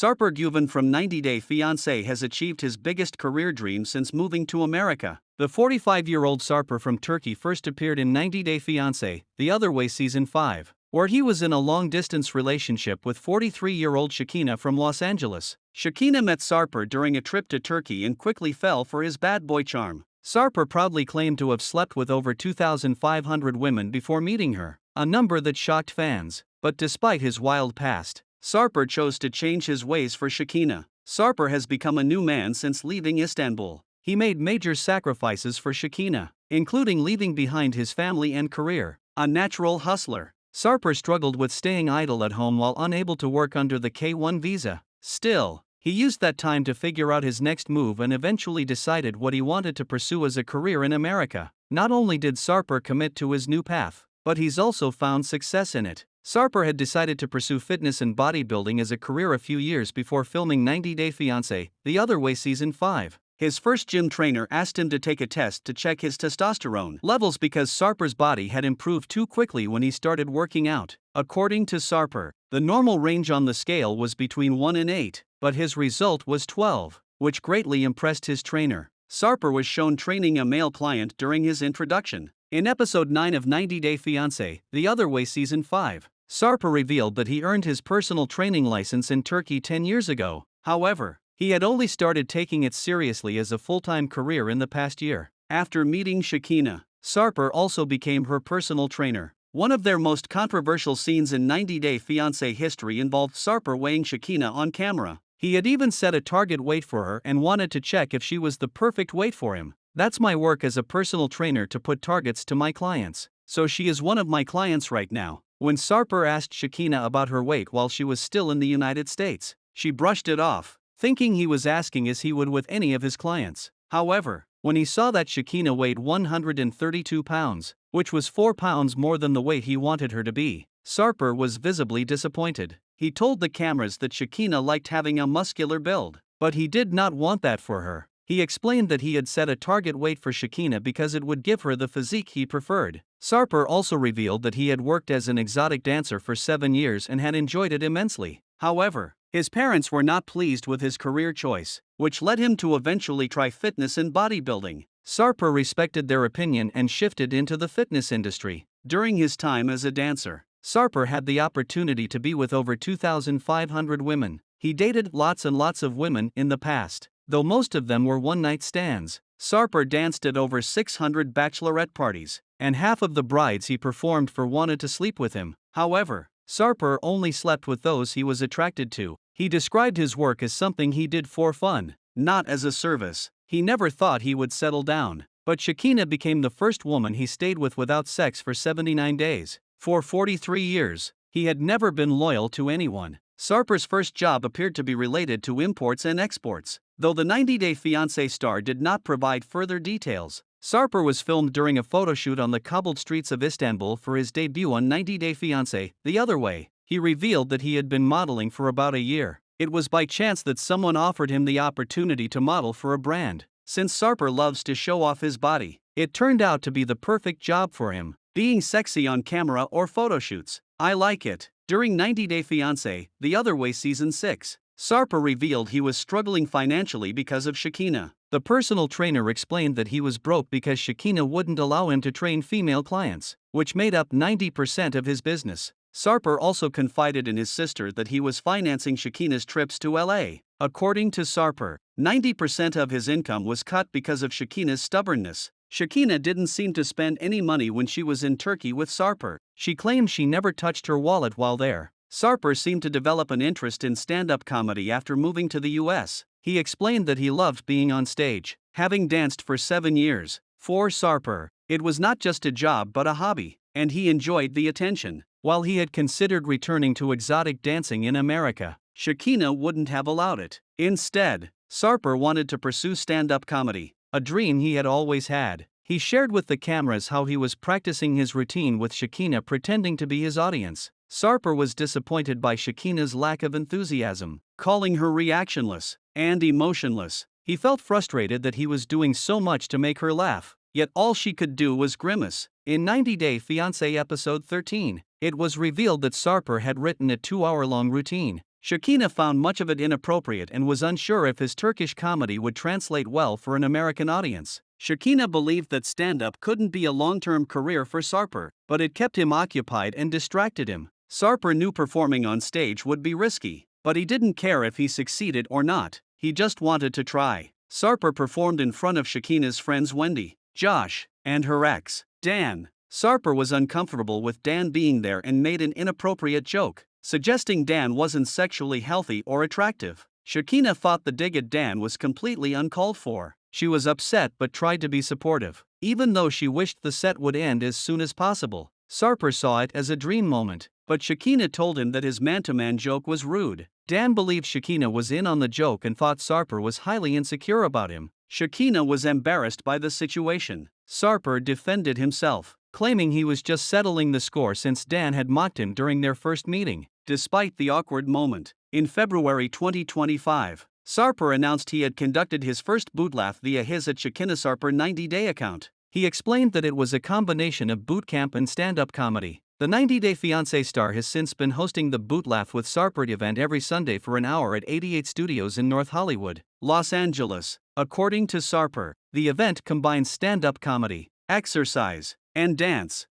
Sarper Güven from 90 Day Fiancé has achieved his biggest career dream since moving to America. The 45-year-old Sarper from Turkey first appeared in 90 Day Fiancé, The Other Way Season 5, where he was in a long-distance relationship with 43-year-old Shekinah from Los Angeles. Shekinah met Sarper during a trip to Turkey and quickly fell for his bad boy charm. Sarper proudly claimed to have slept with over 2,500 women before meeting her, a number that shocked fans. But despite his wild past, Sarper chose to change his ways for Shekinah. Sarper has become a new man since leaving Istanbul. He made major sacrifices for Shekinah, including leaving behind his family and career. A natural hustler, Sarper struggled with staying idle at home while unable to work under the K-1 visa. Still, he used that time to figure out his next move and eventually decided what he wanted to pursue as a career in America. Not only did Sarper commit to his new path, but he's also found success in it. Sarper had decided to pursue fitness and bodybuilding as a career a few years before filming 90 Day Fiancé, The Other Way Season 5. His first gym trainer asked him to take a test to check his testosterone levels because Sarper's body had improved too quickly when he started working out. According to Sarper, the normal range on the scale was between 1 and 8, but his result was 12, which greatly impressed his trainer. Sarper was shown training a male client during his introduction. In episode 9 of 90 Day Fiancé, The Other Way Season 5, Sarper revealed that he earned his personal training license in Turkey 10 years ago. However, he had only started taking it seriously as a full-time career in the past year. After meeting Shekinah, Sarper also became her personal trainer. One of their most controversial scenes in 90 Day Fiancé history involved Sarper weighing Shekinah on camera. He had even set a target weight for her and wanted to check if she was the perfect weight for him. "That's my work as a personal trainer, to put targets to my clients. So she is one of my clients right now." When Sarper asked Shekinah about her weight while she was still in the United States, she brushed it off, thinking he was asking as he would with any of his clients. However, when he saw that Shekinah weighed 132 pounds, which was 4 pounds more than the weight he wanted her to be, Sarper was visibly disappointed. He told the cameras that Shekinah liked having a muscular build, but he did not want that for her. He explained that he had set a target weight for Shekinah because it would give her the physique he preferred. Sarper also revealed that he had worked as an exotic dancer for 7 years and had enjoyed it immensely. However, his parents were not pleased with his career choice, which led him to eventually try fitness and bodybuilding. Sarper respected their opinion and shifted into the fitness industry. During his time as a dancer, Sarper had the opportunity to be with over 2,500 women. He dated lots and lots of women in the past, though most of them were one-night stands. Sarper danced at over 600 bachelorette parties, and half of the brides he performed for wanted to sleep with him. However, Sarper only slept with those he was attracted to. He described his work as something he did for fun, not as a service. He never thought he would settle down. But Shekinah became the first woman he stayed with without sex for 79 days. For 43 years, he had never been loyal to anyone. Sarper's first job appeared to be related to imports and exports, though the 90 Day Fiancé star did not provide further details. Sarper was filmed during a photoshoot on the cobbled streets of Istanbul for his debut on 90 Day Fiancé, The Other Way. He revealed that he had been modeling for about a year. It was by chance that someone offered him the opportunity to model for a brand. Since Sarper loves to show off his body, it turned out to be the perfect job for him, being sexy on camera or photoshoots. "I like it." During 90 Day Fiancé, The Other Way Season 6, Sarper revealed he was struggling financially because of Shekinah. The personal trainer explained that he was broke because Shekinah wouldn't allow him to train female clients, which made up 90% of his business. Sarper also confided in his sister that he was financing Shekinah's trips to LA. According to Sarper, 90% of his income was cut because of Shekinah's stubbornness. Shekinah didn't seem to spend any money when she was in Turkey with Sarper. She claimed she never touched her wallet while there. Sarper seemed to develop an interest in stand-up comedy after moving to the US. He explained that he loved being on stage, having danced for 7 years. For Sarper, it was not just a job but a hobby, and he enjoyed the attention. While he had considered returning to exotic dancing in America, Shekinah wouldn't have allowed it. Instead, Sarper wanted to pursue stand-up comedy, a dream he had always had. He shared with the cameras how he was practicing his routine with Shekinah pretending to be his audience. Sarper was disappointed by Shekinah's lack of enthusiasm, calling her reactionless and emotionless. He felt frustrated that he was doing so much to make her laugh, yet all she could do was grimace. In 90 Day Fiancé episode 13, it was revealed that Sarper had written a 2-hour-long routine. Shekinah found much of it inappropriate and was unsure if his Turkish comedy would translate well for an American audience. Shekinah believed that stand-up couldn't be a long-term career for Sarper, but it kept him occupied and distracted him. Sarper knew performing on stage would be risky, but he didn't care if he succeeded or not, he just wanted to try. Sarper performed in front of Shekinah's friends Wendy, Josh, and her ex, Dan. Sarper was uncomfortable with Dan being there and made an inappropriate joke, suggesting Dan wasn't sexually healthy or attractive. Shekinah thought the dig at Dan was completely uncalled for. She was upset but tried to be supportive, even though she wished the set would end as soon as possible. Sarper saw it as a dream moment, but Shekinah told him that his man-to-man joke was rude. Dan believed Shekinah was in on the joke and thought Sarper was highly insecure about him. Shekinah was embarrassed by the situation. Sarper defended himself, claiming he was just settling the score since Dan had mocked him during their first meeting. Despite the awkward moment, in February 2025, Sarper announced he had conducted his first bootlaugh via his @Shekinah Sarper 90-day account. He explained that it was a combination of bootcamp and stand-up comedy. The 90-day Fiancé star has since been hosting the Bootlaugh with Sarper event every Sunday for an hour at 88 Studios in North Hollywood, Los Angeles. According to Sarper, the event combines stand-up comedy, exercise, and dance.